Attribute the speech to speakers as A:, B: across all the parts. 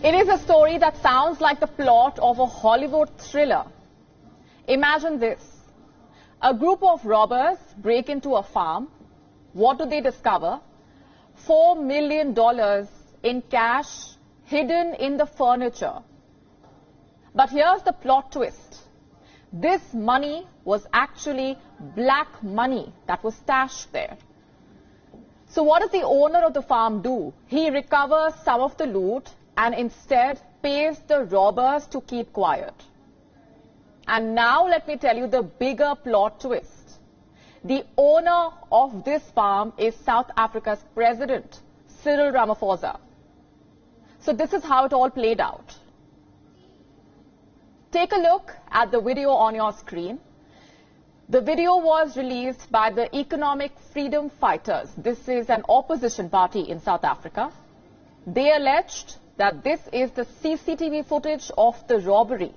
A: It is a story that sounds like the plot of a Hollywood thriller. Imagine this. A group of robbers break into a farm. What do they discover? $4 million in cash hidden in the furniture. But here's the plot twist. This money was actually black money that was stashed there. So what does the owner of the farm do? He recovers some of the loot and instead pays the robbers to keep quiet. And now let me tell you the bigger plot twist. The owner of this farm is South Africa's president, Cyril Ramaphosa. So this is how it all played out. Take a look at the video on your screen. The video was released by the Economic Freedom Fighters. This is an opposition party in South Africa. They alleged that this is the CCTV footage of the robbery.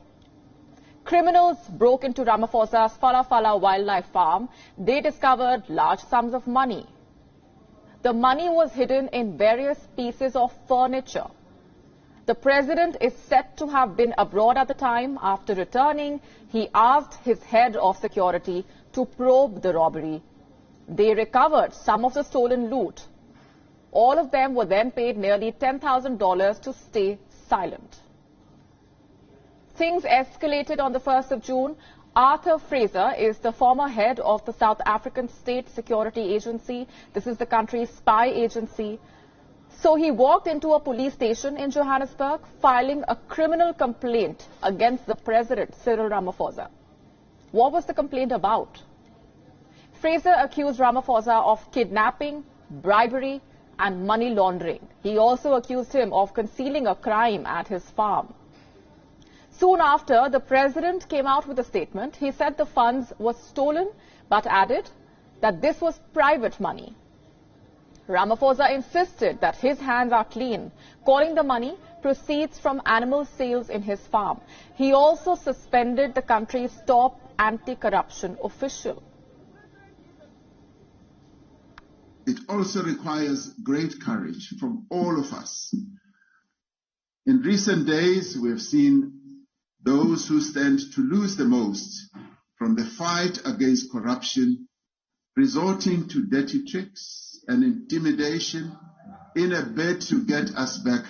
A: Criminals broke into Ramaphosa's Phala Phala wildlife farm. They discovered large sums of money. The money was hidden in various pieces of furniture. The president is said to have been abroad at the time. After returning, he asked his head of security to probe the robbery. They recovered some of the stolen loot. All of them were then paid nearly $10,000 to stay silent. Things escalated on the 1st of June. Arthur Fraser is the former head of the South African State Security Agency. This is the country's spy agency. So he walked into a police station in Johannesburg, filing a criminal complaint against the president, Cyril Ramaphosa. What was the complaint about? Fraser accused Ramaphosa of kidnapping, bribery, and money laundering. He also accused him of concealing a crime at his farm. Soon after, the president came out with a statement. He said the funds were stolen, but added that this was private money. Ramaphosa insisted that his hands are clean, calling the money proceeds from animal sales in his farm. He also suspended the country's top anti-corruption official.
B: It also requires great courage from all of us. In recent days, we have seen those who stand to lose the most from the fight against corruption resorting to dirty tricks and intimidation in a bid to get us back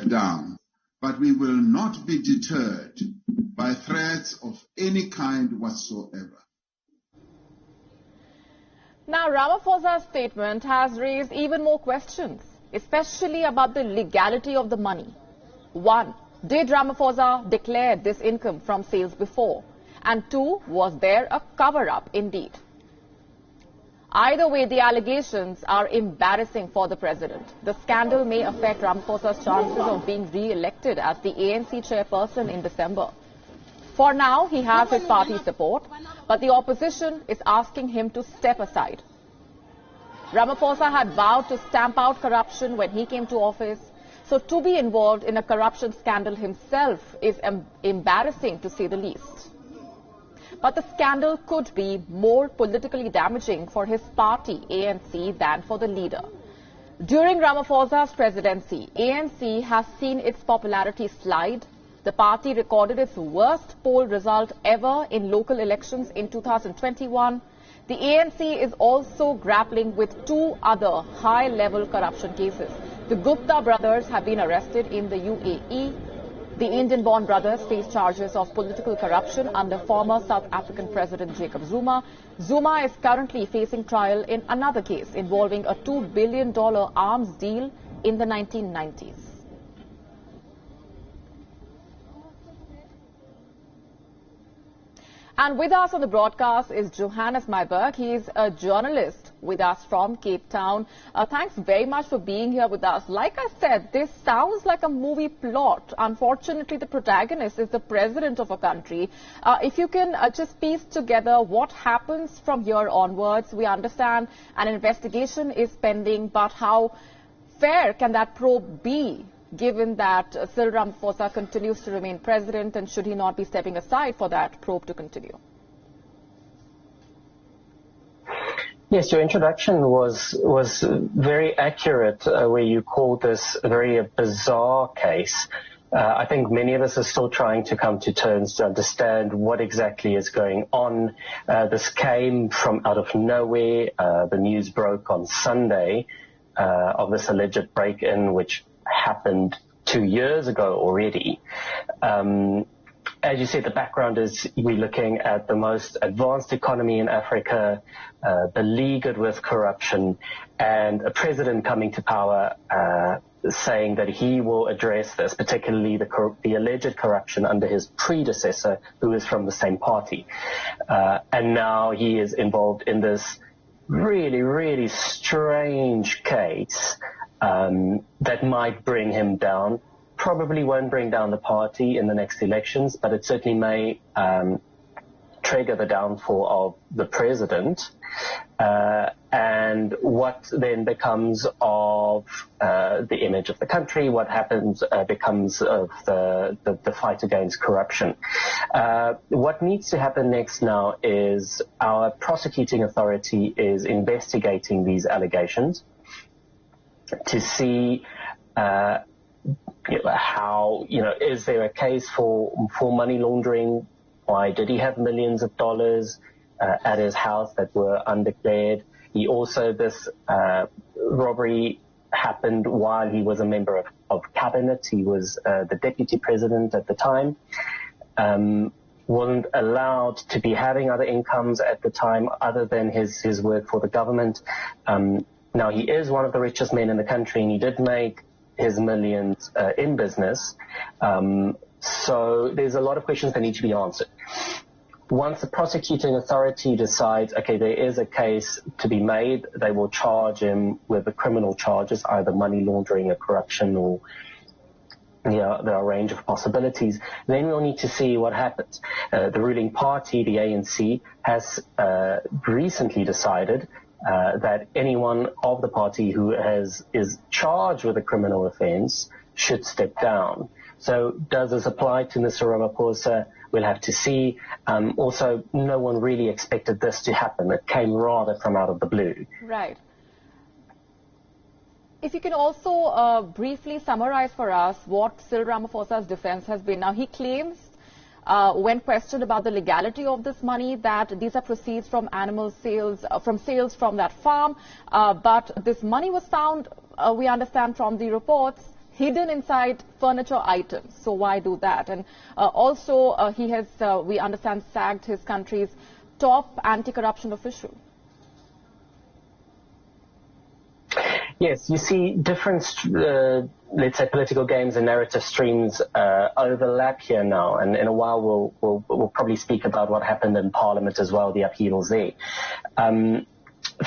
B: down. But we will not be deterred by threats of any kind whatsoever.
A: Now, Ramaphosa's statement has raised even more questions, especially about the legality of the money. One, did Ramaphosa declare this income from sales before? And two, was there a cover-up indeed? Either way, the allegations are embarrassing for the president. The scandal may affect Ramaphosa's chances of being re-elected as the ANC chairperson in December. For now, he has his party's support, but the opposition is asking him to step aside. Ramaphosa had vowed to stamp out corruption when he came to office, so to be involved in a corruption scandal himself is embarrassing to say the least. But the scandal could be more politically damaging for his party, ANC, than for the leader. During Ramaphosa's presidency, ANC has seen its popularity slide. The party recorded its worst poll result ever in local elections in 2021. The ANC is also grappling with two other high-level corruption cases. The Gupta brothers have been arrested in the UAE. The Indian-born brothers face charges of political corruption under former South African President Jacob Zuma. Zuma is currently facing trial in another case involving a $2 billion arms deal in the 1990s. And with us on the broadcast is Johannes Meiberg. He is a journalist with us from Cape Town. Thanks very much for being here with us. Like I said, this sounds like a movie plot. Unfortunately, the protagonist is the president of a country. If you can just piece together what happens from here onwards. We understand an investigation is pending, but how fair can that probe be, given that Cyril Ramaphosa continues to remain president, and should he not be stepping aside for that probe to continue?
C: Yes, your introduction was very accurate, where you called this a very bizarre case. I think many of us are still trying to come to terms to understand what exactly is going on. This came from out of nowhere. The news broke on Sunday of this alleged break-in, which happened 2 years ago already. As you said, the background is we're looking at the most advanced economy in Africa, beleaguered with corruption, and a president coming to power saying that he will address this, particularly the alleged corruption under his predecessor, who is from the same party. And now he is involved in this really, really strange case that might bring him down. Probably won't bring down the party in the next elections, but it certainly may trigger the downfall of the president. And what then becomes of the image of the country, what happens becomes of the fight against corruption. What needs to happen next now is our prosecuting authority is investigating these allegations to see how, is there a case for money laundering? Why did he have millions of dollars at his house that were undeclared? This robbery happened while he was a member of cabinet. He was the deputy president at the time. Wasn't allowed to be having other incomes at the time other than his work for the government. Now, he is one of the richest men in the country, and he did make his millions in business. So there's a lot of questions that need to be answered. Once the prosecuting authority decides, okay, there is a case to be made, they will charge him with the criminal charges, either money laundering or corruption, or there are a range of possibilities. Then we'll need to see what happens. The ruling party, the ANC, has recently decided that anyone of the party who is charged with a criminal offense should step down. So does this apply to Mr. Ramaphosa? We'll have to see. Also, no one really expected this to happen. It came rather from out of the blue.
A: Right. If you can also briefly summarize for us what Cyril Ramaphosa's defense has been. Now, he claims, when questioned about the legality of this money, that these are proceeds from animal sales, from sales from that farm. But this money was found, we understand from the reports, hidden inside furniture items. So why do that? And also, he has, we understand, sacked his country's top anti-corruption official.
C: Yes, you see different, let's say, political games and narrative streams overlap here now, and in a while we'll probably speak about what happened in Parliament as well, the upheavals there.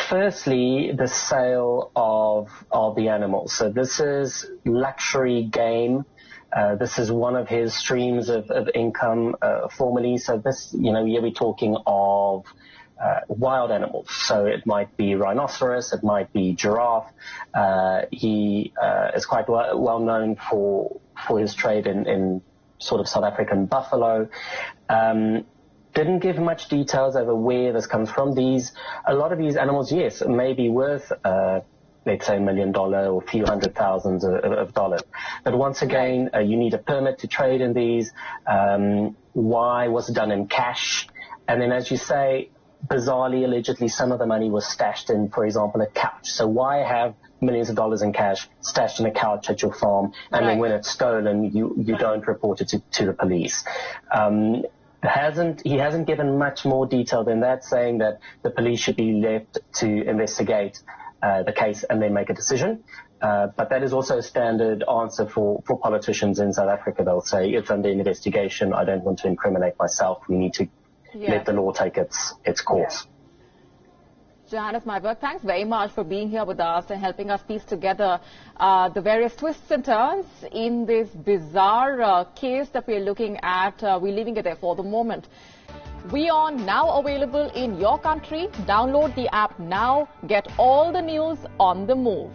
C: Firstly, the sale of the animals. So this is luxury game. This is one of his streams of income formally. So this, here we're talking of wild animals. So it might be rhinoceros, it might be giraffe. He is quite well known for his trade in sort of South African buffalo. Didn't give much details over where this comes from. A lot of these animals, yes, may be worth, let's say $1 million or a few hundred thousands of dollars. But once again, you need a permit to trade in these. Why was it done in cash? And then, as you say, bizarrely, allegedly, some of the money was stashed in, for example, a couch. So why have millions of dollars in cash stashed in a couch at your farm, and then when it's stolen, you don't report it to the police? He hasn't given much more detail than that, saying that the police should be left to investigate the case and then make a decision. But that is also a standard answer for politicians in South Africa. They'll say, it's under investigation, I don't want to incriminate myself, we need to let the law take its course.
A: Johannes Myburgh, thanks very much for being here with us and helping us piece together the various twists and turns in this bizarre case that we're looking at. We're leaving it there for the moment. We are now available in your country. Download the app now. Get all the news on the move.